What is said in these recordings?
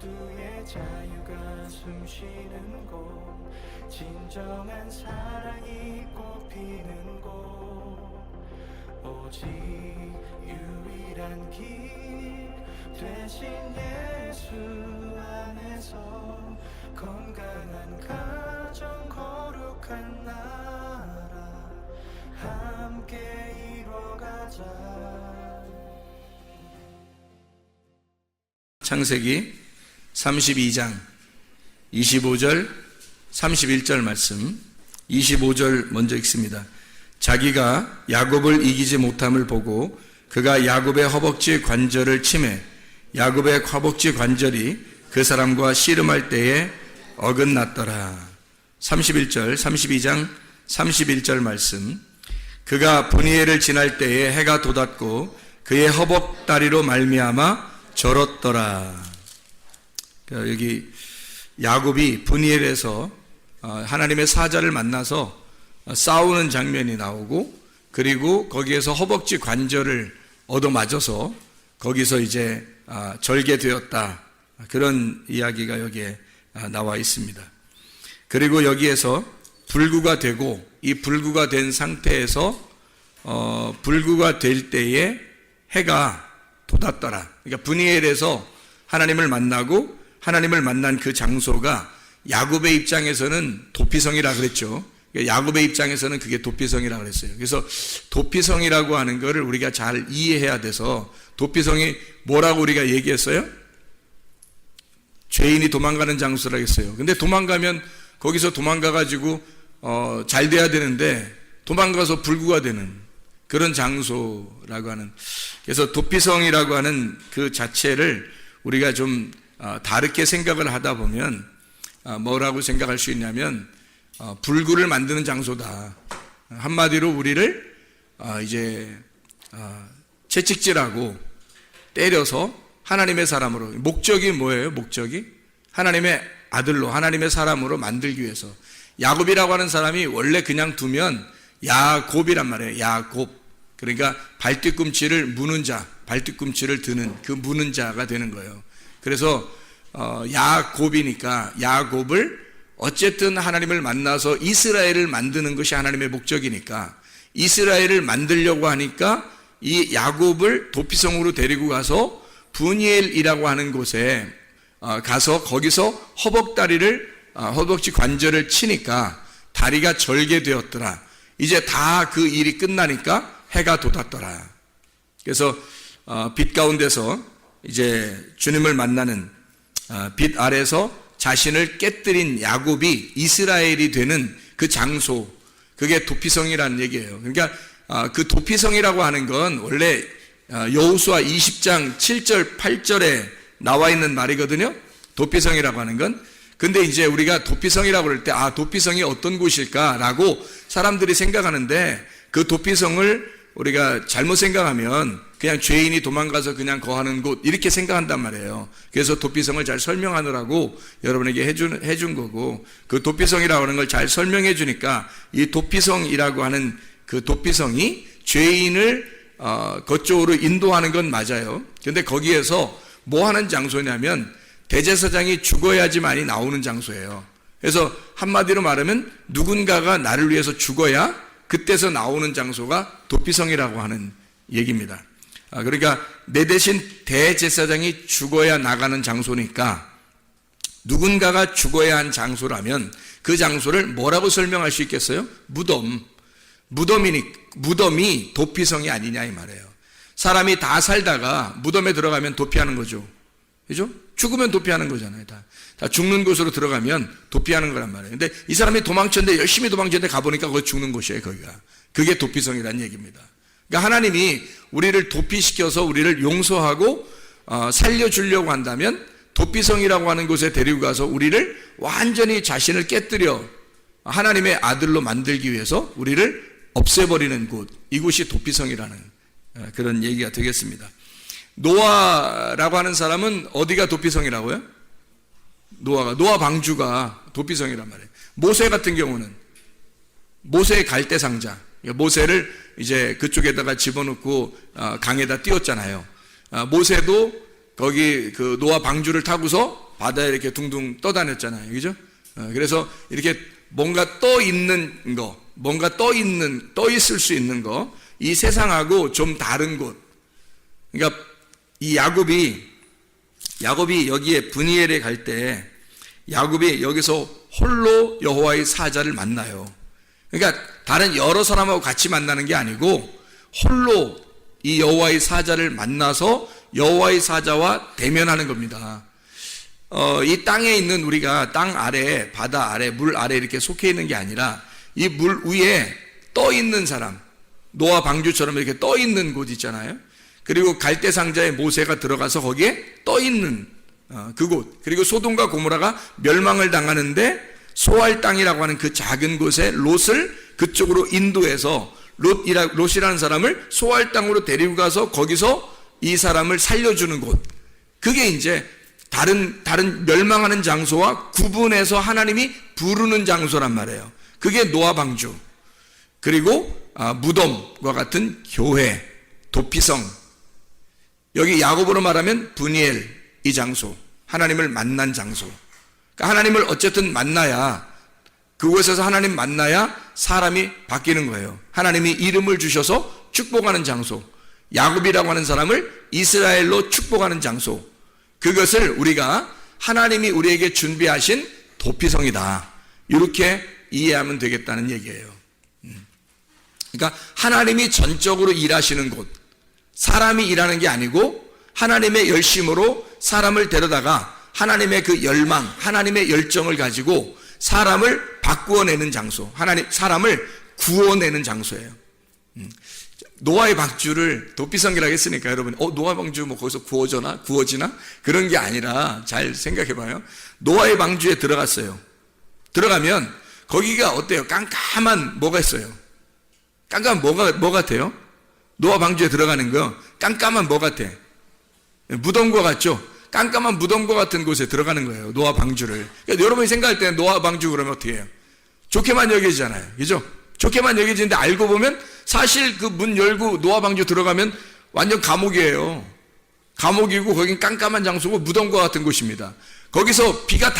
모두의 자유가 숨쉬는 곳, 진정한 사랑이 꽃피는 곳, 오직 유일한 길 되신 예수 안에서 건강한 가정 거룩한 나라 함께 이뤄가자. 창세기 32장 25절 31절 말씀. 25절 먼저 읽습니다. 자기가 야곱을 이기지 못함을 보고 그가 야곱의 허벅지 관절을 치매 야곱의 허벅지 관절이 그 사람과 씨름할 때에 어긋났더라. 31절 32장 31절 말씀. 그가 브니엘을 지날 때에 해가 돋았고 그의 허벅다리로 말미암아 절었더라. 여기 야곱이 브니엘에서 하나님의 사자를 만나서 싸우는 장면이 나오고, 그리고 거기에서 허벅지 관절을 얻어맞아서 거기서 이제 절개되었다, 그런 이야기가 여기에 나와 있습니다. 그리고 여기에서 불구가 되고, 이 불구가 된 상태에서 불구가 될 때에 해가 돋았더라. 그러니까 브니엘에서 하나님을 만나고, 하나님을 만난 그 장소가 야곱의 입장에서는 도피성이라 그랬죠. 야곱의 입장에서는 그게 도피성이라 그랬어요. 그래서 도피성이라고 하는 것을 우리가 잘 이해해야 돼서, 도피성이 뭐라고 우리가 얘기했어요? 죄인이 도망가는 장소라고 했어요. 근데 도망가면 거기서 도망가가지고 잘 돼야 되는데 도망가서 불구가 되는 그런 장소라고 하는, 그래서 도피성이라고 하는 그 자체를 우리가 좀 다르게 생각을 하다 보면 뭐라고 생각할 수 있냐면 불구를 만드는 장소다. 한마디로 우리를 이제 채찍질하고 때려서 하나님의 사람으로, 목적이 뭐예요? 목적이 하나님의 아들로, 하나님의 사람으로 만들기 위해서. 야곱이라고 하는 사람이 원래 그냥 두면 야곱이란 말이에요. 야곱. 그러니까 발뒤꿈치를 무는 자, 발뒤꿈치를 드는 그 무는 자가 되는 거예요. 그래서 야곱이니까 야곱을 어쨌든 하나님을 만나서 이스라엘을 만드는 것이 하나님의 목적이니까, 이스라엘을 만들려고 하니까 이 야곱을 도피성으로 데리고 가서 브니엘이라고 하는 곳에 가서 거기서 허벅지 관절을 치니까 다리가 절개되었더라. 이제 다 그 일이 끝나니까 해가 돋았더라. 그래서 빛 가운데서 이제 주님을 만나는 빛 아래서 자신을 깨뜨린 야곱이 이스라엘이 되는 그 장소, 그게 도피성이라는 얘기예요. 그러니까 그 도피성이라고 하는 건 원래 여호수아 20장 7절 8절에 나와 있는 말이거든요. 도피성이라고 하는 건. 근데 이제 우리가 도피성이라고 그럴 때 도피성이 어떤 곳일까라고 사람들이 생각하는데, 그 도피성을 우리가 잘못 생각하면 그냥 죄인이 도망가서 그냥 거하는 곳 이렇게 생각한단 말이에요. 그래서 도피성을 잘 설명하느라고 여러분에게 해준 거고, 그 도피성이라고 하는 걸 잘 설명해 주니까 이 도피성이라고 하는 그 도피성이 죄인을 그쪽으로 인도하는 건 맞아요. 근데 거기에서 뭐 하는 장소냐면 대제사장이 죽어야지만이 나오는 장소예요. 그래서 한마디로 말하면 누군가가 나를 위해서 죽어야 그때서 나오는 장소가 도피성이라고 하는 얘기입니다. 그러니까 내 대신 대제사장이 죽어야 나가는 장소니까, 누군가가 죽어야 한 장소라면 그 장소를 뭐라고 설명할 수 있겠어요? 무덤이 도피성이 아니냐 이 말이에요. 사람이 다 살다가 무덤에 들어가면 도피하는 거죠. 그죠? 죽으면 도피하는 거잖아요. 다 죽는 곳으로 들어가면 도피하는 거란 말이에요. 근데 이 사람이 도망쳤는데, 열심히 도망쳤는데 가보니까 거기 죽는 곳이에요, 거기가. 그게 도피성이라는 얘기입니다. 그러니까 하나님이 우리를 도피시켜서 우리를 용서하고 살려주려고 한다면 도피성이라고 하는 곳에 데리고 가서 우리를 완전히 자신을 깨뜨려 하나님의 아들로 만들기 위해서 우리를 없애버리는 곳, 이곳이 도피성이라는 그런 얘기가 되겠습니다. 노아라고 하는 사람은 어디가 도피성이라고요? 노아 방주가 도피성이란 말이에요. 모세 같은 경우는 모세의 갈대 상자, 모세를 이제 그쪽에다가 집어넣고 강에다 띄웠잖아요. 모세도 거기 그 노아 방주를 타고서 바다에 이렇게 둥둥 떠다녔잖아요. 그죠? 그래서 이렇게 뭔가 떠 있는 거, 뭔가 떠 있을 수 있는 거, 이 세상하고 좀 다른 곳. 그러니까 이 야곱이 여기에 브니엘에 갈 때 야곱이 여기서 홀로 여호와의 사자를 만나요. 그러니까 다른 여러 사람하고 같이 만나는 게 아니고 홀로 이 여호와의 사자를 만나서 여호와의 사자와 대면하는 겁니다. 이 땅에 있는 우리가 땅 아래, 바다 아래, 물 아래 이렇게 속해 있는 게 아니라 이 물 위에 떠 있는 사람, 노아 방주처럼 이렇게 떠 있는 곳 있잖아요. 그리고 갈대 상자에 모세가 들어가서 거기에 떠 있는 그곳, 그리고 소돔과 고모라가 멸망을 당하는데 소알 땅이라고 하는 그 작은 곳에 롯을 그쪽으로 인도해서 롯이라는 사람을 소알 땅으로 데리고 가서 거기서 이 사람을 살려주는 곳. 그게 이제 다른 멸망하는 장소와 구분해서 하나님이 부르는 장소란 말이에요. 그게 노아 방주. 그리고 무덤과 같은 교회, 도피성. 여기 야곱으로 말하면 브니엘, 이 장소. 하나님을 만난 장소. 그러니까 하나님을 어쨌든 만나야, 그곳에서 하나님 만나야 사람이 바뀌는 거예요. 하나님이 이름을 주셔서 축복하는 장소. 야곱이라고 하는 사람을 이스라엘로 축복하는 장소. 그것을 우리가 하나님이 우리에게 준비하신 도피성이다. 이렇게 이해하면 되겠다는 얘기예요. 그러니까 하나님이 전적으로 일하시는 곳. 사람이 일하는 게 아니고 하나님의 열심으로 사람을 데려다가 하나님의 그 열망, 하나님의 열정을 가지고 사람을 바꾸어내는 장소, 사람을 구원내는 장소예요. 노아의 방주를 도피성이라고 했으니까 여러분, 노아 방주 뭐 거기서 구워지나? 그런 게 아니라 잘 생각해봐요. 노아의 방주에 들어갔어요. 들어가면 거기가 어때요? 깜깜한 뭐가 있어요? 깜깜한 뭐 같아요? 노아 방주에 들어가는 거 깜깜한 뭐 같아? 무덤과 같죠? 깜깜한 무덤과 같은 곳에 들어가는 거예요. 노아 방주를. 그러니까 여러분이 생각할 때는 노아 방주 그러면 어떻게 해요? 좋게만 여겨지잖아요. 그죠? 좋게만 여겨지는데 알고 보면 사실 그 문 열고 노아 방주 들어가면 완전 감옥이에요. 감옥이고 거긴 깜깜한 장소고 무덤과 같은 곳입니다. 거기서 비가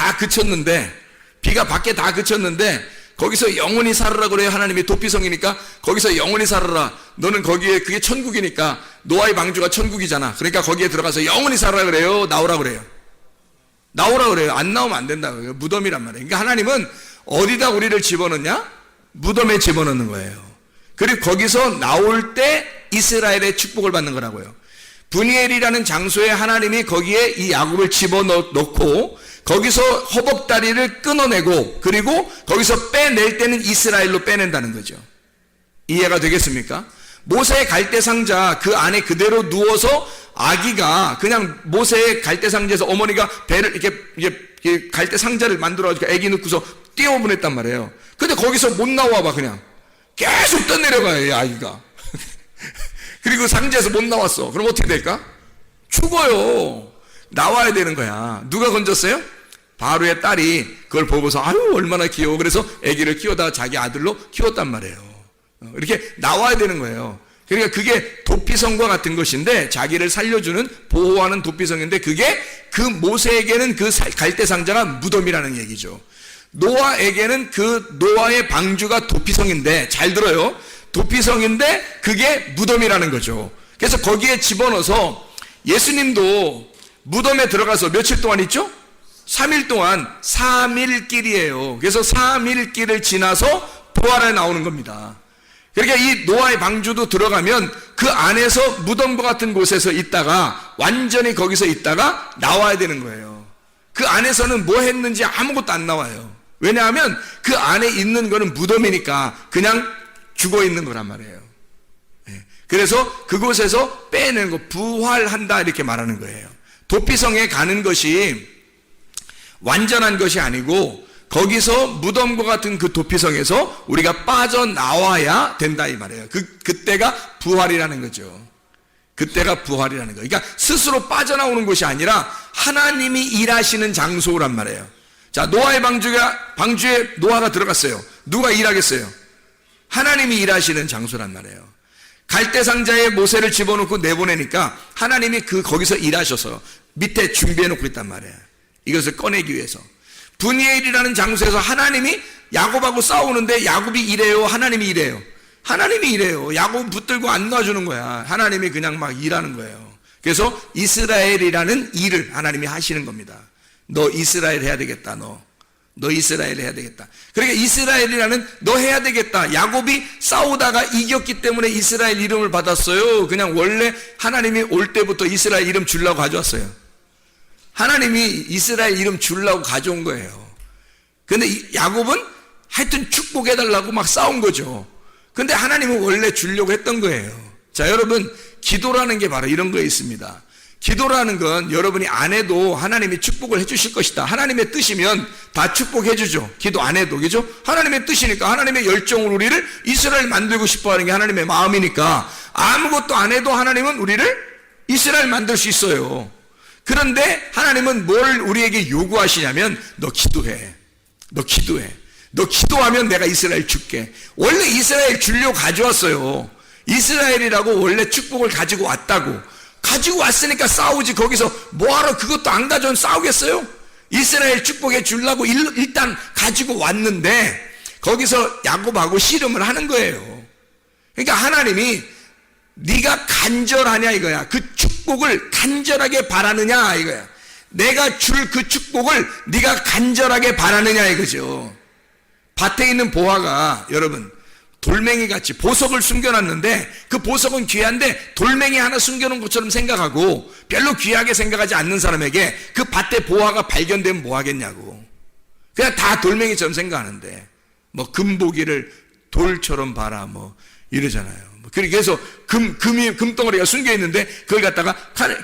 밖에 다 그쳤는데 거기서 영원히 살아라 그래요. 하나님이 도피성이니까 거기서 영원히 살아라. 너는 거기에 그게 천국이니까 노아의 방주가 천국이잖아. 그러니까 거기에 들어가서 영원히 살아라 그래요. 나오라 그래요. 안 나오면 안 된다고요. 무덤이란 말이에요. 그러니까 하나님은 어디다 우리를 집어넣냐? 무덤에 집어넣는 거예요. 그리고 거기서 나올 때 이스라엘의 축복을 받는 거라고요. 브니엘이라는 장소에 하나님이 거기에 이 야곱을 집어넣고 거기서 허벅다리를 끊어내고 그리고 거기서 빼낼 때는 이스라엘로 빼낸다는 거죠. 이해가 되겠습니까? 모세의 갈대 상자 그 안에 그대로 누워서 아기가 그냥 모세의 갈대 상자에서 어머니가 배를 이렇게 갈대 상자를 만들어가지고 아기 넣고서 띄워보냈단 말이에요. 근데 거기서 못 나와봐. 그냥 계속 떠내려가요, 이 아기가. 그리고 상자에서 못 나왔어. 그럼 어떻게 될까? 죽어요. 나와야 되는 거야. 누가 건졌어요? 바로의 딸이 그걸 보고서 아유 얼마나 귀여워. 그래서 아기를 키우다가 자기 아들로 키웠단 말이에요. 이렇게 나와야 되는 거예요. 그러니까 그게 도피성과 같은 것인데 자기를 살려주는 보호하는 도피성인데 그게 그 모세에게는 그 갈대 상자가 무덤이라는 얘기죠. 노아에게는 그 노아의 방주가 도피성인데 잘 들어요. 도피성인데 그게 무덤이라는 거죠. 그래서 거기에 집어넣어서 예수님도 무덤에 들어가서 며칠 동안 있죠? 3일 동안 3일길이에요. 그래서 3일길을 지나서 부활에 나오는 겁니다. 그러니까 이 노아의 방주도 들어가면 그 안에서 무덤과 같은 곳에서 있다가 완전히 거기서 있다가 나와야 되는 거예요. 그 안에서는 뭐 했는지 아무것도 안 나와요. 왜냐하면 그 안에 있는 거는 무덤이니까 그냥 죽어 있는 거란 말이에요. 그래서 그곳에서 빼내는 거, 부활한다 이렇게 말하는 거예요. 도피성에 가는 것이 완전한 것이 아니고 거기서 무덤과 같은 그 도피성에서 우리가 빠져나와야 된다 이 말이에요. 그때가 부활이라는 거죠. 그때가 부활이라는 거예요. 그러니까 스스로 빠져나오는 것이 아니라 하나님이 일하시는 장소란 말이에요. 자, 노아의 방주에 노아가 들어갔어요. 누가 일하겠어요? 하나님이 일하시는 장소란 말이에요. 갈대 상자에 모세를 집어넣고 내보내니까 하나님이 거기서 일하셔서 밑에 준비해 놓고 있단 말이에요. 이것을 꺼내기 위해서. 분이엘이라는 장소에서 하나님이 야곱하고 싸우는데 야곱이 이래요, 하나님이 이래요. 하나님이 이래요. 야곱 붙들고 안 놔주는 거야. 하나님이 그냥 막 일하는 거예요. 그래서 이스라엘이라는 일을 하나님이 하시는 겁니다. 너 이스라엘 해야 되겠다. 너 이스라엘 해야 되겠다. 그러니까 이스라엘이라는 너 해야 되겠다. 야곱이 싸우다가 이겼기 때문에 이스라엘 이름을 받았어요. 그냥 원래 하나님이 올 때부터 이스라엘 이름 주려고 가져왔어요. 하나님이 이스라엘 이름 주려고 가져온 거예요. 근데 야곱은 하여튼 축복해달라고 막 싸운 거죠. 근데 하나님은 원래 주려고 했던 거예요. 자, 여러분, 기도라는 게 바로 이런 거에 있습니다. 기도라는 건 여러분이 안 해도 하나님이 축복을 해주실 것이다. 하나님의 뜻이면 다 축복해 주죠. 기도 안 해도, 그죠? 하나님의 뜻이니까, 하나님의 열정으로 우리를 이스라엘 만들고 싶어 하는 게 하나님의 마음이니까 아무것도 안 해도 하나님은 우리를 이스라엘 만들 수 있어요. 그런데 하나님은 뭘 우리에게 요구하시냐면 너 기도해. 너 기도해. 너 기도하면 내가 이스라엘 줄게. 원래 이스라엘 주려고 가져왔어요. 이스라엘이라고 원래 축복을 가지고 왔다고. 가지고 왔으니까 싸우지. 거기서 뭐하러 그것도 안 가져온 싸우겠어요? 이스라엘 축복해 주려고 일단 가지고 왔는데 거기서 야곱하고 씨름을 하는 거예요. 그러니까 하나님이 네가 간절하냐 이거야. 그 축복을 간절하게 바라느냐 이거야. 내가 줄 그 축복을 네가 간절하게 바라느냐 이거죠. 밭에 있는 보화가 여러분 돌멩이같이 보석을 숨겨놨는데 그 보석은 귀한데 돌멩이 하나 숨겨놓은 것처럼 생각하고 별로 귀하게 생각하지 않는 사람에게 그 밭에 보화가 발견되면 뭐 하겠냐고. 그냥 다 돌멩이처럼 생각하는데 뭐 금보기를 돌처럼 봐라 뭐 이러잖아요. 그래서 금덩어리가 숨겨있는데 그걸 갖다가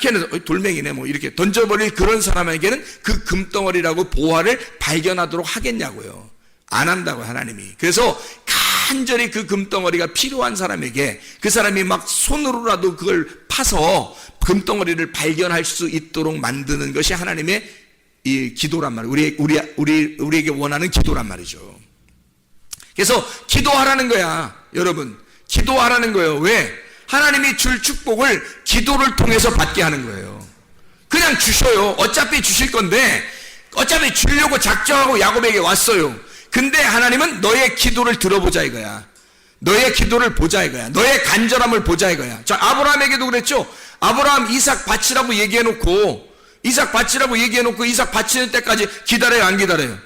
걔는 돌멩이네 뭐 이렇게 던져버릴 그런 사람에게는 그 금덩어리라고 보화를 발견하도록 하겠냐고요. 안 한다고 하나님이. 그래서 간절히 그 금덩어리가 필요한 사람에게 그 사람이 막 손으로라도 그걸 파서 금덩어리를 발견할 수 있도록 만드는 것이 하나님의 이 기도란 말이에요. 우리에게 원하는 기도란 말이죠. 그래서 기도하라는 거야. 여러분 기도하라는 거예요. 왜? 하나님이 줄 축복을 기도를 통해서 받게 하는 거예요. 그냥 주셔요. 어차피 주실 건데 어차피 주려고 작정하고 야곱에게 왔어요. 근데 하나님은 너의 기도를 들어보자 이거야. 너의 기도를 보자 이거야. 너의 간절함을 보자 이거야. 자, 아브라함에게도 그랬죠. 아브라함 이삭 바치라고 얘기해놓고 이삭 바치는 때까지 기다려요 안 기다려요?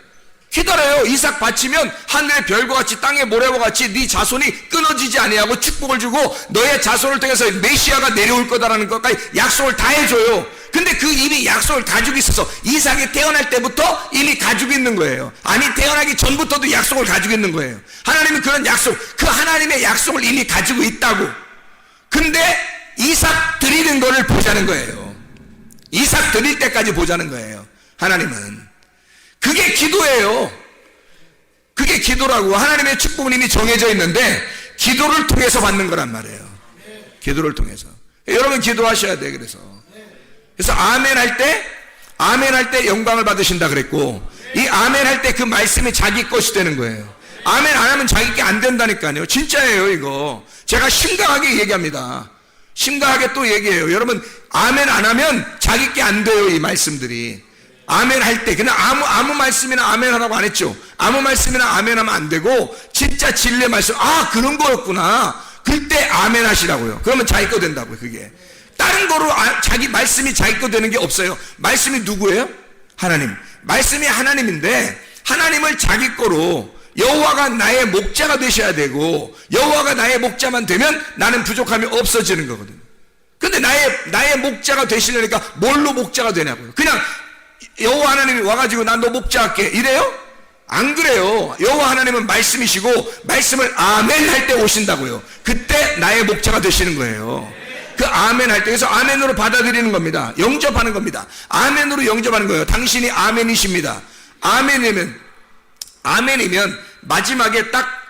기다려요. 이삭 바치면 하늘의 별과 같이 땅의 모래와 같이 네 자손이 끊어지지 아니하고 축복을 주고 너의 자손을 통해서 메시아가 내려올 거다라는 것까지 약속을 다 해줘요. 근데 그 이미 약속을 가지고 있어서 이삭이 태어날 때부터 이미 가지고 있는 거예요. 아니 태어나기 전부터도 약속을 가지고 있는 거예요. 하나님은 그런 약속, 그 하나님의 약속을 이미 가지고 있다고. 근데 이삭 드리는 거를 보자는 거예요. 이삭 드릴 때까지 보자는 거예요. 하나님은 그게 기도예요. 그게 기도라고. 하나님의 축복은 이미 정해져 있는데 기도를 통해서 받는 거란 말이에요. 기도를 통해서. 여러분 기도하셔야 돼. 그래서 아멘 할 때 영광을 받으신다 그랬고 이 아멘 할 때 그 말씀이 자기 것이 되는 거예요. 아멘 안 하면 자기 게 안 된다니까요. 진짜예요 이거. 제가 심각하게 얘기합니다. 심각하게 또 얘기해요. 여러분 아멘 안 하면 자기 게 안 돼요. 이 말씀들이. 아멘 할 때 그냥 아무 말씀이나 아멘 하라고 안 했죠. 아무 말씀이나 아멘 하면 안 되고 진짜 진리의 말씀, 아 그런 거였구나, 그때 아멘 하시라고요. 그러면 자기 거 된다고요. 그게 다른 거로 자기 말씀이 자기 거 되는 게 없어요. 말씀이 누구예요? 하나님. 말씀이 하나님인데 하나님을 자기 거로, 여호와가 나의 목자가 되셔야 되고 여호와가 나의 목자만 되면 나는 부족함이 없어지는 거거든요. 근데 나의 목자가 되시려니까 뭘로 목자가 되냐고요. 그냥 여호와 하나님이 와가지고 난 너 목자할게 이래요? 안 그래요. 여호와 하나님은 말씀이시고 말씀을 아멘 할 때 오신다고요. 그때 나의 목자가 되시는 거예요. 그 아멘 할 때, 그래서 아멘으로 받아들이는 겁니다. 영접하는 겁니다. 아멘으로 영접하는 거예요. 당신이 아멘이십니다. 아멘이면 마지막에 딱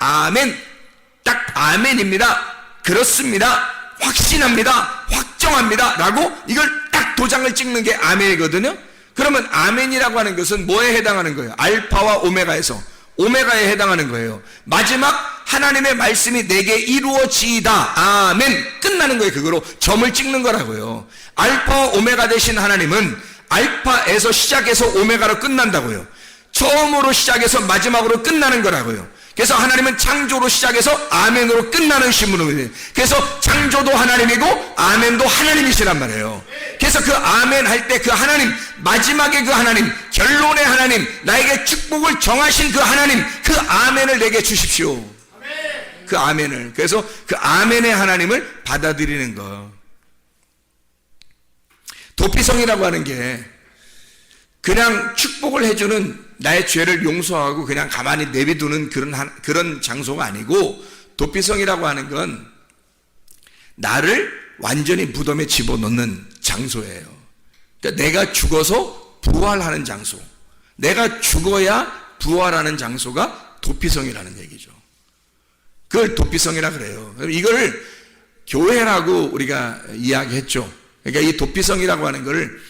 아멘입니다, 그렇습니다, 확신합니다, 확정합니다 라고 이걸 딱 도장을 찍는 게 아멘이거든요. 그러면 아멘이라고 하는 것은 뭐에 해당하는 거예요? 알파와 오메가에서 오메가에 해당하는 거예요. 마지막 하나님의 말씀이 내게 이루어지이다, 아멘, 끝나는 거예요. 그거로 점을 찍는 거라고요. 알파와 오메가 되신 하나님은 알파에서 시작해서 오메가로 끝난다고요. 처음으로 시작해서 마지막으로 끝나는 거라고요. 그래서 하나님은 창조로 시작해서 아멘으로 끝나는 신분이에요. 그래서 창조도 하나님이고 아멘도 하나님이시란 말이에요. 그래서 그 아멘 할 때 그 하나님, 마지막에 그 하나님, 결론의 하나님, 나에게 축복을 정하신 그 하나님, 그 아멘을 내게 주십시오. 그 아멘을. 그래서 그 아멘의 하나님을 받아들이는 거. 도피성이라고 하는 게 그냥 축복을 해주는, 나의 죄를 용서하고 그냥 가만히 내비두는 그런 장소가 아니고, 도피성이라고 하는 건 나를 완전히 무덤에 집어넣는 장소예요. 그러니까 내가 죽어서 부활하는 장소, 내가 죽어야 부활하는 장소가 도피성이라는 얘기죠. 그걸 도피성이라 그래요. 이걸 교회라고 우리가 이야기했죠. 그러니까 이 도피성이라고 하는 것을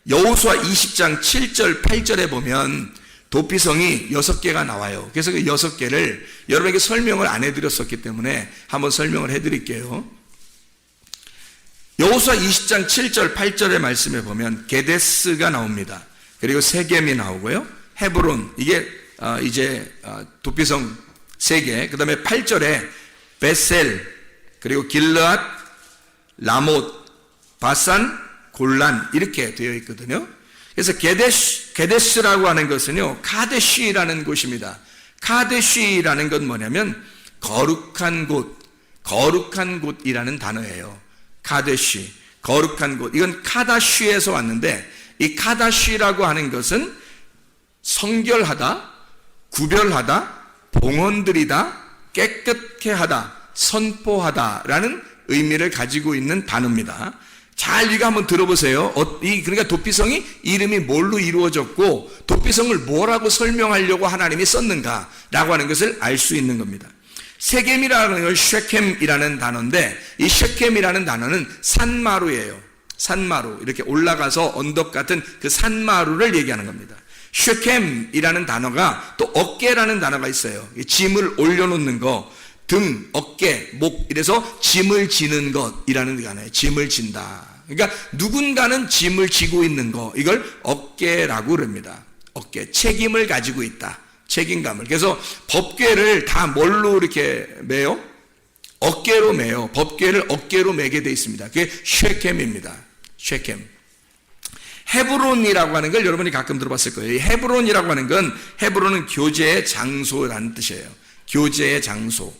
여호수아 20장 7절 8절에 보면 도피성이 6개가 나와요. 그래서 그 6개를 여러분에게 설명을 안 해드렸었기 때문에 한번 설명을 해드릴게요. 여호수아 20장 7절 8절의 말씀에 보면 게데스가 나옵니다. 그리고 세겜이 나오고요, 헤브론, 이게 이제 도피성 3개, 그 다음에 8절에 베셀, 그리고 길르앗, 라못, 바산, 골란, 이렇게 되어 있거든요. 그래서 게데스라고 하는 것은요, 카데시라는 곳입니다. 카데시라는 건 뭐냐면 거룩한 곳, 거룩한 곳이라는 단어예요. 카데시, 거룩한 곳. 이건 카다쉬에서 왔는데, 이 카다쉬라고 하는 것은 성결하다, 구별하다, 봉헌드리다, 깨끗게 하다, 선포하다라는 의미를 가지고 있는 단어입니다. 잘 이거 한번 들어보세요. 그러니까 도피성이 이름이 뭘로 이루어졌고 도피성을 뭐라고 설명하려고 하나님이 썼는가라고 하는 것을 알 수 있는 겁니다. 세겜이라는 건 쉐켐이라는 단어인데, 이 쉐켐이라는 단어는 산마루예요. 산마루, 이렇게 올라가서 언덕 같은 그 산마루를 얘기하는 겁니다. 쉐켐이라는 단어가 또 어깨라는 단어가 있어요. 짐을 올려놓는 거, 등, 어깨, 목, 이래서 짐을 지는 것이라는 단어예요. 짐을 진다. 그러니까 누군가는 짐을 지고 있는 거, 이걸 어깨라고 그럽니다. 어깨, 책임을 가지고 있다. 책임감을. 그래서 법궤를 다 뭘로 이렇게 매요? 어깨로 매요. 법궤를 어깨로 매게 되어 있습니다. 그게 쉐켐입니다. 쉐켐. 헤브론이라고 하는 걸 여러분이 가끔 들어봤을 거예요. 이 헤브론이라고 하는 건, 헤브론은 교제의 장소라는 뜻이에요. 교제의 장소.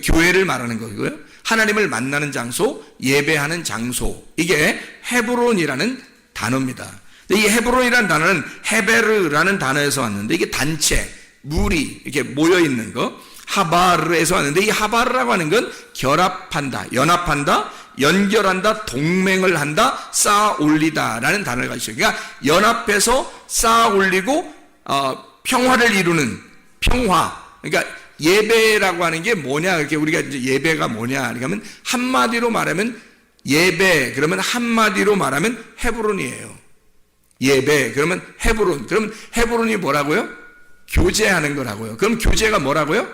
교회를 말하는 거고요. 하나님을 만나는 장소, 예배하는 장소. 이게 헤브론이라는 단어입니다. 이 헤브론이라는 단어는 헤베르라는 단어에서 왔는데, 이게 단체, 무리, 이렇게 모여있는 거, 하바르에서 왔는데, 이 하바르라고 하는 건 결합한다, 연합한다, 연결한다, 동맹을 한다, 쌓아 올리다 라는 단어를 가지고 있어요. 그러니까 연합해서 쌓아 올리고 평화를 이루는 평화. 그러니까 예배라고 하는 게 뭐냐, 이렇게 우리가 이제 예배가 뭐냐, 그러면 한마디로 말하면 예배, 그러면 한마디로 말하면 헤브론이에요. 예배, 그러면 헤브론. 그러면 헤브론이 뭐라고요? 교제하는 거라고요. 그럼 교제가 뭐라고요?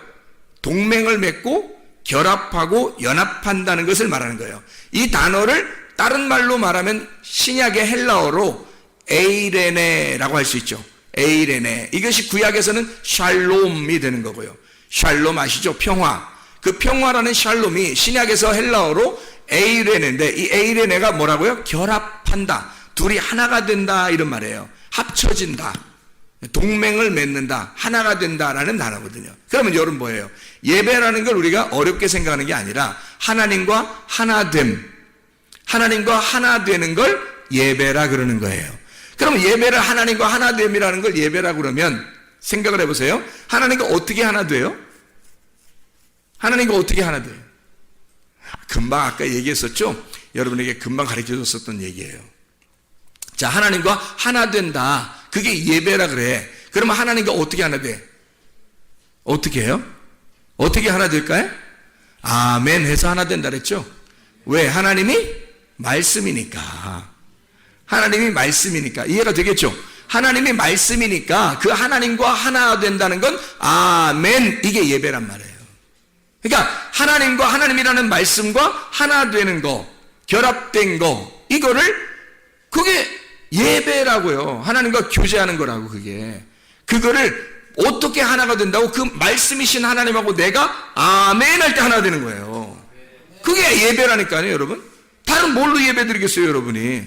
동맹을 맺고 결합하고 연합한다는 것을 말하는 거예요. 이 단어를 다른 말로 말하면 신약의 헬라어로 에이레네라고 할 수 있죠. 에이레네. 이것이 구약에서는 샬롬이 되는 거고요. 샬롬 아시죠? 평화. 그 평화라는 샬롬이 신약에서 헬라어로 에이레네인데, 이 에이레네가 뭐라고요? 결합한다. 둘이 하나가 된다, 이런 말이에요. 합쳐진다. 동맹을 맺는다, 하나가 된다라는 단어거든요. 그러면 여러분 뭐예요? 예배라는 걸 우리가 어렵게 생각하는 게 아니라 하나님과 하나됨, 하나님과 하나 되는 걸 예배라 그러는 거예요. 그러면 예배를 하나님과 하나됨이라는 걸 예배라 그러면 생각을 해보세요. 하나님과 어떻게 하나 돼요? 하나님과 어떻게 하나 돼요? 금방 아까 얘기했었죠? 여러분에게 금방 가르쳐 줬었던 얘기예요. 자, 하나님과 하나 된다. 그게 예배라 그래. 그러면 하나님과 어떻게 하나 돼? 어떻게 해요? 어떻게 하나 될까요? 아멘 해서 하나 된다 그랬죠? 왜? 하나님이 말씀이니까. 하나님이 말씀이니까. 이해가 되겠죠? 하나님이 말씀이니까 그 하나님과 하나 된다는 건 아멘, 이게 예배란 말이에요. 그러니까 하나님과 하나님이라는 말씀과 하나 되는 거, 결합된 거, 이거를, 그게 예배라고요. 하나님과 교제하는 거라고 그게. 그거를 어떻게 하나가 된다고? 그 말씀이신 하나님하고 내가 아멘 할 때 하나 되는 거예요. 그게 예배라니까요, 여러분. 다른 뭘로 예배 드리겠어요, 여러분이.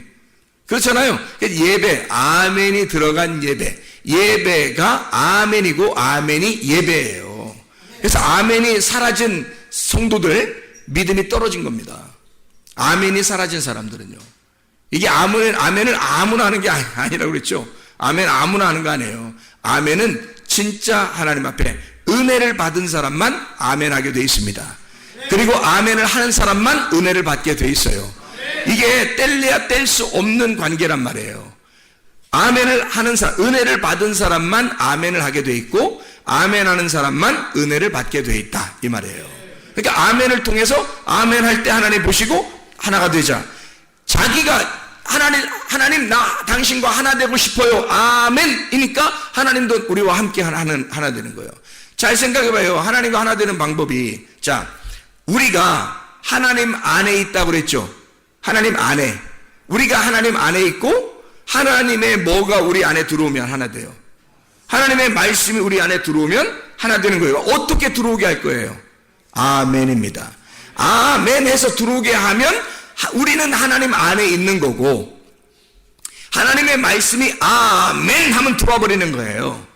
그렇잖아요. 예배, 아멘이 들어간 예배. 예배가 아멘이고 아멘이 예배예요. 그래서 아멘이 사라진 성도들 믿음이 떨어진 겁니다. 아멘이 사라진 사람들은요. 이게 아멘을 아무나 하는 게 아니라고 그랬죠. 아멘 아무나 하는 거 아니에요. 아멘은 진짜 하나님 앞에 은혜를 받은 사람만 아멘하게 돼 있습니다. 그리고 아멘을 하는 사람만 은혜를 받게 돼 있어요. 이게 뗄래야 뗄 수 없는 관계란 말이에요. 아멘을 하는 사람, 은혜를 받은 사람만 아멘을 하게 돼 있고 아멘하는 사람만 은혜를 받게 돼 있다 이 말이에요. 그러니까 아멘을 통해서 아멘할 때 하나님 보시고 하나가 되자. 자기가 하나님 나 당신과 하나 되고 싶어요. 아멘이니까 하나님도 우리와 함께 하나 되는 거예요. 잘 생각해봐요. 하나님과 하나 되는 방법이, 자, 우리가 하나님 안에 있다고 그랬죠. 하나님 안에. 우리가 하나님 안에 있고 하나님의 뭐가 우리 안에 들어오면 하나 돼요. 하나님의 말씀이 우리 안에 들어오면 하나 되는 거예요. 어떻게 들어오게 할 거예요? 아멘입니다. 아멘 해서 들어오게 하면 우리는 하나님 안에 있는 거고 하나님의 말씀이 아멘 하면 들어와 버리는 거예요.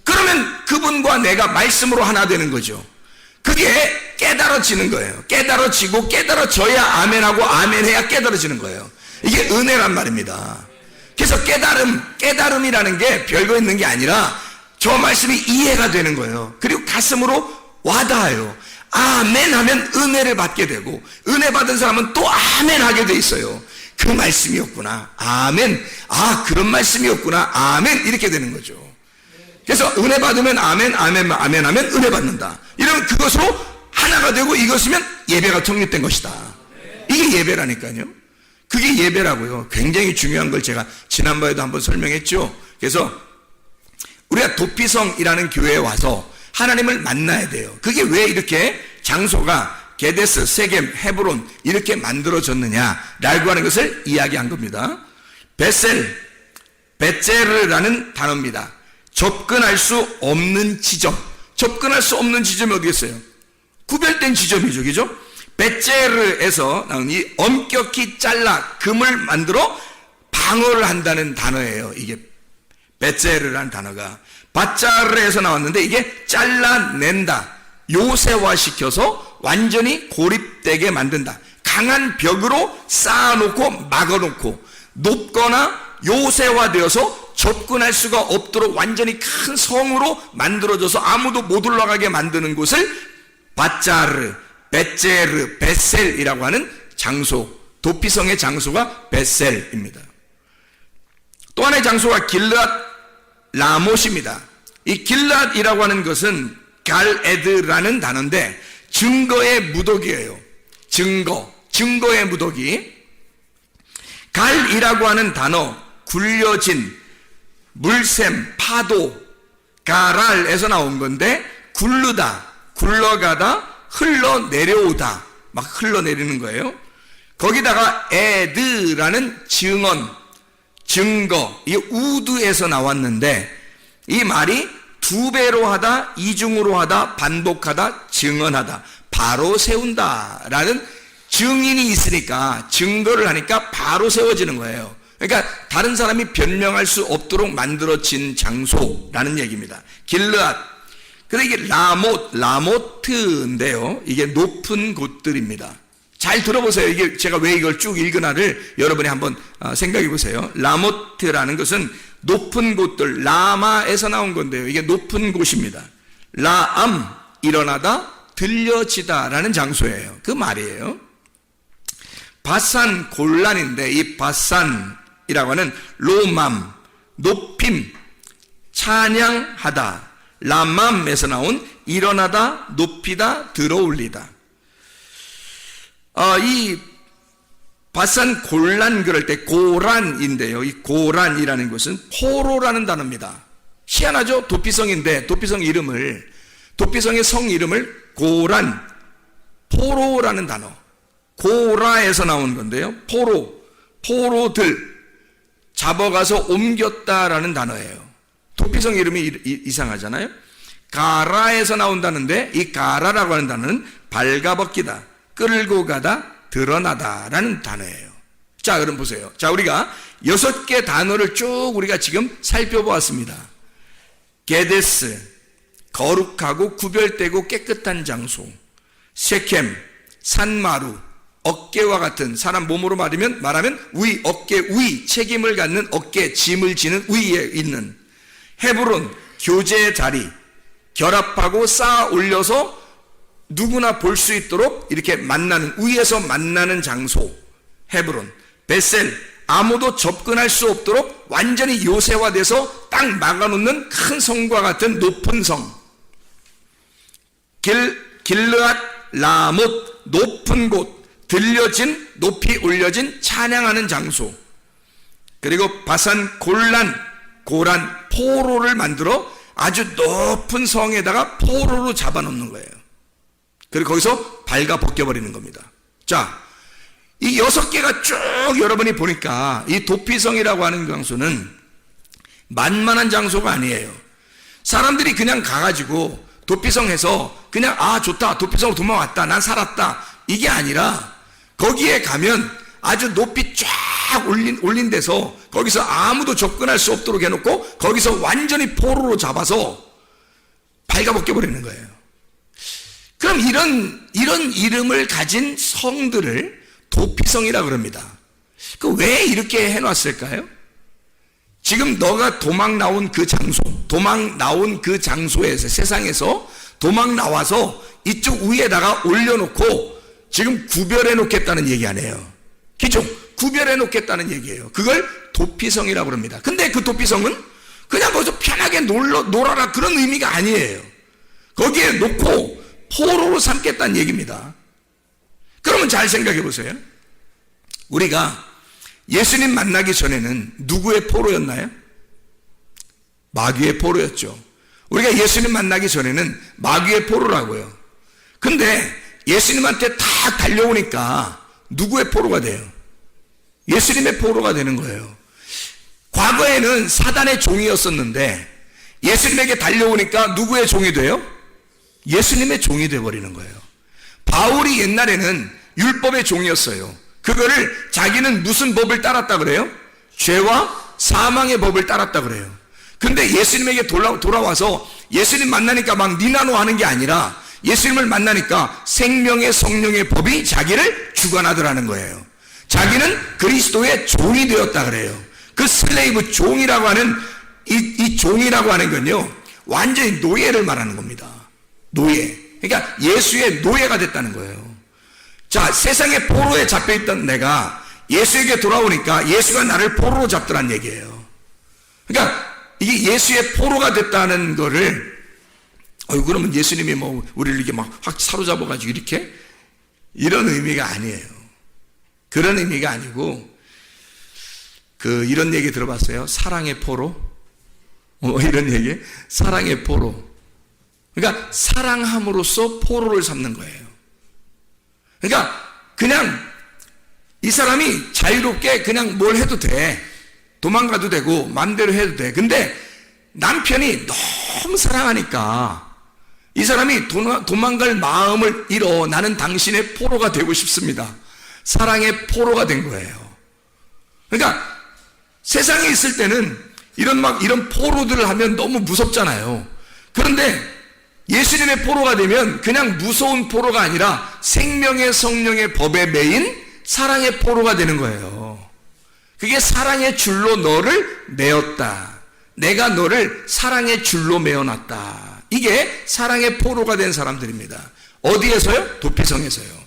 그러면 그분과 내가 말씀으로 하나 되는 거죠. 그게 깨달아지는 거예요. 깨달아지고 깨달아져야 아멘하고 아멘해야 깨달아지는 거예요. 이게 은혜란 말입니다. 그래서 깨달음이라는 게 별거 있는 게 아니라 저 말씀이 이해가 되는 거예요. 그리고 가슴으로 와닿아요. 아멘 하면 은혜를 받게 되고 은혜 받은 사람은 또 아멘 하게 돼 있어요. 그 말씀이었구나. 아멘. 아, 그런 말씀이었구나. 아멘. 이렇게 되는 거죠. 그래서 은혜 받으면 아멘, 아멘, 아멘 하면 은혜 받는다. 이러면 그것으로 하나가 되고 이것이면 예배가 성립된 것이다. 이게 예배라니까요. 그게 예배라고요. 굉장히 중요한 걸 제가 지난번에도 한번 설명했죠. 그래서 우리가 도피성이라는 교회에 와서 하나님을 만나야 돼요. 그게 왜 이렇게 장소가 게데스, 세겜, 헤브론 이렇게 만들어졌느냐라고 하는 것을 이야기한 겁니다. 베ጼ르라는 단어입니다. 접근할 수 없는 지점. 접근할 수 없는 지점이 어디겠어요? 구별된 지점이죠. 그죠? 베ጼ르에서 나온 이 엄격히 잘라 금을 만들어 방어를 한다는 단어예요. 이게 베ጼ르라는 단어가 바짜르에서 나왔는데 이게 잘라낸다. 요새화시켜서 완전히 고립되게 만든다. 강한 벽으로 쌓아놓고 막아놓고 높거나 요새화되어서 접근할 수가 없도록 완전히 큰 성으로 만들어져서 아무도 못 올라가게 만드는 곳을 바짜르, 베체르, 베셀이라고 하는 장소, 도피성의 장소가 베셀입니다. 또 하나의 장소가 길앗 라못입니다. 이 길앗이라고 하는 것은 갈에드라는 단어인데 증거의 무더기예요. 증거의 무더기. 갈이라고 하는 단어, 굴려진, 물샘, 파도, 가랄에서 나온 건데 굴르다, 굴러가다, 흘러내려오다, 막 흘러내리는 거예요. 거기다가 에드라는 증언, 증거, 이 우드에서 나왔는데 이 말이 두 배로 하다, 이중으로 하다, 반복하다, 증언하다, 바로 세운다라는 증인이 있으니까 증거를 하니까 바로 세워지는 거예요. 그러니까 다른 사람이 변명할 수 없도록 만들어진 장소라는 얘기입니다. 길르앗. 근데 이게 라모트인데요. 이게 높은 곳들입니다. 잘 들어보세요. 이게 제가 왜 이걸 쭉 읽으나를 여러분이 한번 생각해 보세요. 라모트라는 것은 높은 곳들, 라마에서 나온 건데요. 이게 높은 곳입니다. 라암, 일어나다, 들려지다라는 장소예요. 그 말이에요. 바산 골란인데 이 바산이라고 하는 로맘, 높임, 찬양하다, 라맘에서 나온 일어나다, 높이다, 들어올리다. 이 바산 골란 그럴 때 고란인데요. 이 고란이라는 것은 포로라는 단어입니다. 희한하죠? 도피성인데 도피성 이름을, 도피성의 성 이름을 고란, 포로라는 단어, 고라에서 나온 건데요. 포로들, 잡아가서 옮겼다라는 단어예요. 도피성 이름이 이상하잖아요. 가라에서 나온다는데 이 가라라고 하는 단어는 발가벗기다, 끌고 가다, 드러나다라는 단어예요. 자, 그럼 보세요. 자, 우리가 6개 단어를 쭉 우리가 지금 살펴보았습니다. 게데스, 거룩하고 구별되고 깨끗한 장소. 세켐, 산마루, 어깨와 같은, 사람 몸으로 말하면 위, 어깨 위, 책임을 갖는 어깨, 짐을 지는 위에 있는. 헤브론, 교제의 자리, 결합하고 쌓아 올려서 누구나 볼 수 있도록 이렇게 만나는, 위에서 만나는 장소. 헤브론. 베셀, 아무도 접근할 수 없도록 완전히 요새화돼서 딱 막아놓는 큰 성과 같은 높은 성. 길르앗 라못, 높은 곳, 들려진, 높이 올려진 찬양하는 장소. 그리고 바산 고란, 포로를 만들어 아주 높은 성에다가 포로로 잡아놓는 거예요. 그리고 거기서 발가 벗겨버리는 겁니다. 자, 이 6개가 쭉 여러분이 보니까 이 도피성이라고 하는 장소는 만만한 장소가 아니에요. 사람들이 그냥 가가지고 도피성에서 그냥 좋다, 도피성으로 도망왔다, 난 살았다, 이게 아니라 거기에 가면 아주 높이 쫙 올린 데서 거기서 아무도 접근할 수 없도록 해놓고 거기서 완전히 포로로 잡아서 발가벗겨버리는 거예요. 그럼 이런 이름을 가진 성들을 도피성이라 그럽니다. 왜 이렇게 해놨을까요? 지금 너가 도망 나온 그 장소에서, 세상에서 도망 나와서 이쪽 위에다가 올려놓고 지금 구별해 놓겠다는 얘기 아니에요. 그죠? 구별해 놓겠다는 얘기예요. 그걸 도피성이라고 그럽니다. 근데 그 도피성은 그냥 거기서 편하게 놀아라 그런 의미가 아니에요. 거기에 놓고 포로로 삼겠다는 얘기입니다. 그러면 잘 생각해 보세요. 우리가 예수님 만나기 전에는 누구의 포로였나요? 마귀의 포로였죠. 우리가 예수님 만나기 전에는 마귀의 포로라고요. 근데 예수님한테 딱 달려오니까 누구의 포로가 돼요? 예수님의 포로가 되는 거예요. 과거에는 사단의 종이었었는데 예수님에게 달려오니까 누구의 종이 돼요? 예수님의 종이 되어버리는 거예요. 바울이 옛날에는 율법의 종이었어요. 그거를 자기는 무슨 법을 따랐다 그래요? 죄와 사망의 법을 따랐다 그래요. 근데 예수님에게 돌아와서 예수님 만나니까 막 니나노 하는 게 아니라 예수님을 만나니까 생명의 성령의 법이 자기를 주관하더라는 거예요. 자기는 그리스도의 종이 되었다 그래요. 그 슬레이브, 종이라고 하는 이 종이라고 하는 건요, 완전히 노예를 말하는 겁니다. 노예. 그러니까 예수의 노예가 됐다는 거예요. 자, 세상의 포로에 잡혀있던 내가 예수에게 돌아오니까 예수가 나를 포로로 잡더란 얘기예요. 그러니까 이게 예수의 포로가 됐다는 거를, 그러면 예수님이 우리를 이렇게 막 확 사로잡아가지고 이렇게, 이런 의미가 아니에요. 그런 의미가 아니고, 이런 얘기 들어봤어요? 사랑의 포로? 이런 얘기? 사랑의 포로. 그러니까 사랑함으로써 포로를 삼는 거예요. 그러니까 그냥 이 사람이 자유롭게 그냥 뭘 해도 돼. 도망가도 되고 마음대로 해도 돼. 근데 남편이 너무 사랑하니까 이 사람이 도망갈 마음을 잃어 나는 당신의 포로가 되고 싶습니다. 사랑의 포로가 된 거예요. 그러니까 세상에 있을 때는 이런 포로들을 하면 너무 무섭잖아요. 그런데 예수님의 포로가 되면 그냥 무서운 포로가 아니라 생명의 성령의 법에 매인 사랑의 포로가 되는 거예요. 그게 사랑의 줄로 너를 메었다. 내가 너를 사랑의 줄로 메어놨다. 이게 사랑의 포로가 된 사람들입니다. 어디에서요? 도피성에서요.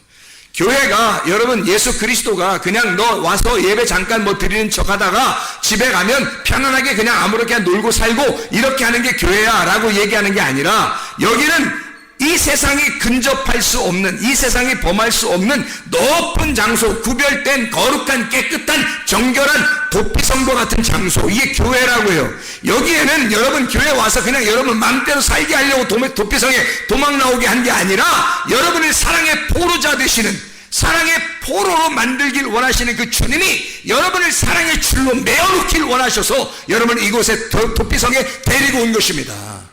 교회가, 여러분, 예수 그리스도가 그냥 너 와서 예배 잠깐 드리는 척 하다가 집에 가면 편안하게 그냥 아무렇게 놀고 살고 이렇게 하는 게 교회야 라고 얘기하는 게 아니라, 여기는 이 세상이 근접할 수 없는, 이 세상이 범할 수 없는 높은 장소, 구별된 거룩한 깨끗한 정결한 도피성도 같은 장소, 이게 교회라고요. 여기에는 여러분 교회 와서 그냥 여러분 마음대로 살게 하려고 도피성에 도망 나오게 한 게 아니라, 여러분의 사랑의 포로자 되시는, 사랑의 포로로 만들길 원하시는 그 주님이 여러분을 사랑의 줄로 메어놓길 원하셔서 여러분을 이곳에 도피성에 데리고 온 것입니다.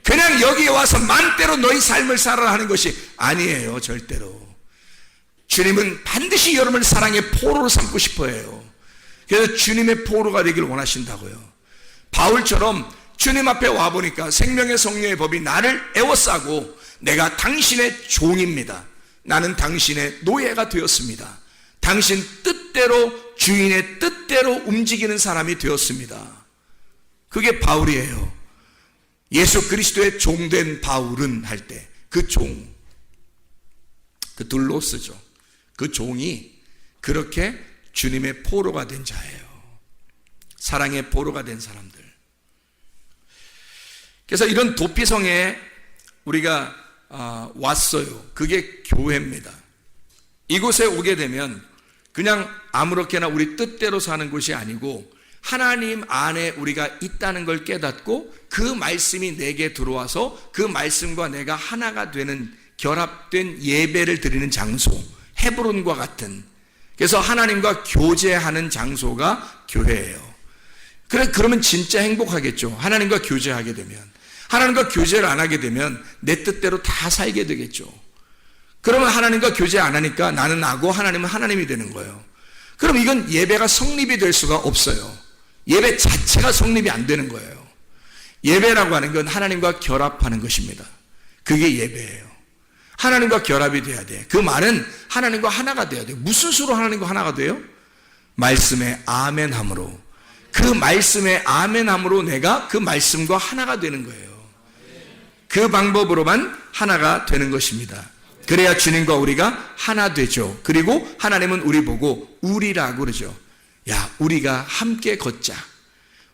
그냥 여기에 와서 맘대로 너희 삶을 살아라 하는 것이 아니에요. 절대로. 주님은 반드시 여러분을 사랑의 포로로 삼고 싶어 해요. 그래서 주님의 포로가 되길 원하신다고요. 바울처럼 주님 앞에 와보니까 생명의 성령의 법이 나를 애워싸고 내가 당신의 종입니다. 나는 당신의 노예가 되었습니다. 당신 뜻대로, 주인의 뜻대로 움직이는 사람이 되었습니다. 그게 바울이에요. 예수 그리스도의 종된 바울은 할 때 그 종, 그 둘로스죠. 그 종이 그렇게 주님의 포로가 된 자예요. 사랑의 포로가 된 사람들. 그래서 이런 도피성에 우리가 왔어요. 그게 교회입니다. 이곳에 오게 되면 그냥 아무렇게나 우리 뜻대로 사는 곳이 아니고 하나님 안에 우리가 있다는 걸 깨닫고 그 말씀이 내게 들어와서 그 말씀과 내가 하나가 되는 결합된 예배를 드리는 장소, 헤브론과 같은, 그래서 하나님과 교제하는 장소가 교회예요. 그러면 진짜 행복하겠죠. 하나님과 교제하게 되면. 하나님과 교제를 안 하게 되면 내 뜻대로 다 살게 되겠죠. 그러면 하나님과 교제 안 하니까 나는 나고 하나님은 하나님이 되는 거예요. 그럼 이건 예배가 성립이 될 수가 없어요. 예배 자체가 성립이 안 되는 거예요. 예배라고 하는 건 하나님과 결합하는 것입니다. 그게 예배예요. 하나님과 결합이 돼야 돼. 그 말은 하나님과 하나가 돼야 돼요. 무슨 수로 하나님과 하나가 돼요? 말씀의 아멘함으로. 그 말씀의 아멘함으로 내가 그 말씀과 하나가 되는 거예요. 그 방법으로만 하나가 되는 것입니다. 그래야 주님과 우리가 하나 되죠. 그리고 하나님은 우리 보고 우리라고 그러죠. 야, 우리가 함께 걷자.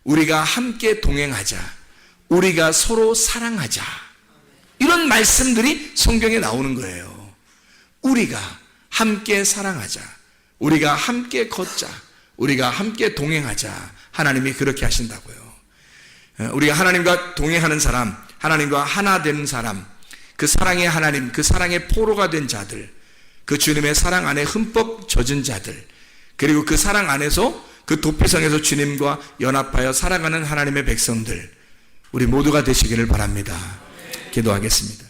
우리가 함께 동행하자. 우리가 서로 사랑하자. 이런 말씀들이 성경에 나오는 거예요. 우리가 함께 사랑하자. 우리가 함께 걷자. 우리가 함께 동행하자. 하나님이 그렇게 하신다고요. 우리가 하나님과 동행하는 사람, 하나님과 하나 되는 사람, 그 사랑의 하나님, 그 사랑의 포로가 된 자들, 그 주님의 사랑 안에 흠뻑 젖은 자들, 그리고 그 사랑 안에서 그 도피성에서 주님과 연합하여 살아가는 하나님의 백성들, 우리 모두가 되시기를 바랍니다. 기도하겠습니다.